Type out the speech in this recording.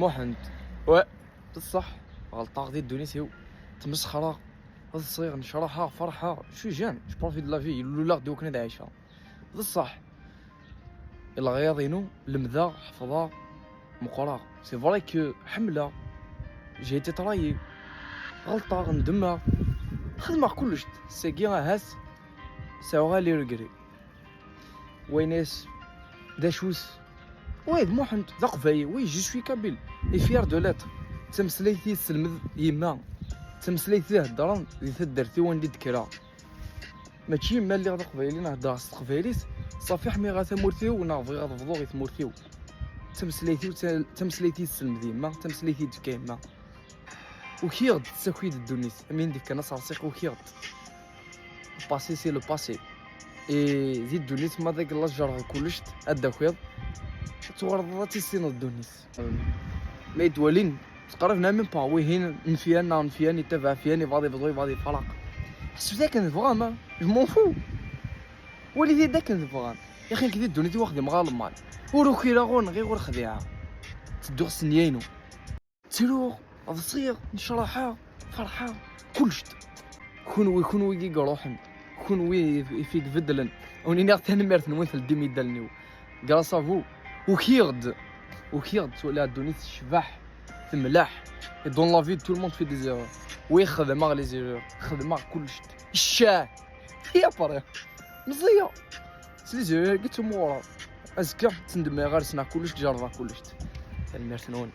محنت واه بصح غلطة ديال دونيسيو تمسخرة هاد الصغير نشرحها فرحة شو جان جو بروفيت دو لا في لولا غدي وكنا عايشها بصح الا غياضينو لمذا حفظها مقرا سي فري كو حملة جيتي ترايي غلطة غندمها خدمة كلش سي كي هاس ساوغا لي ريغري ويناس داشوس ويد محنت ذاق فاي وي جو سوي كابيل اي فيار دو لاتر تمسليتي سلمذ يما تمسليتي هضران دي تدرتي وندي دكرا ماشي ما اللي غدا قبايلي نهضر استقباليس صافي حمي غا تمورتيو ونافي غتفضو غي تمورتيو تمسليتي سلمذ يما تمسليتي دكا يما وكي غد تساكويد الدونيس امين ديك انا صارصيق وكي غد باسي سي لو باسي اي زيد دونيس ما داك الله جرى كلش اداكويض تورض تيسين الدونيس ما يدوالين تقرفنا من با وين نفياني تبع فياني فاضي بضوي فاضي فرق حسب ذاك نفغام جو مون فو وليدي داك نفغام يا اخي كي دونيتي واخد مغالب مال وروكي لاغون غير خديعه تدوغ سنيينو تيرو هذا صغير نشرحها فرحه كلشت كون وي قروحن كون وي فيك بدلن وني نغت انا مرت نمثل ديمي دالنيو غراسافو وكيغد ولا دونيت شبح تملاح دون لا في تو الموند في دي زيرور ويخدم غ لي زيرور خدم كلشت الشاه هي بري مزيه سلي زيرور قلت مورا ازكا تندم غير سنا كلش جربا كلشت المرتنون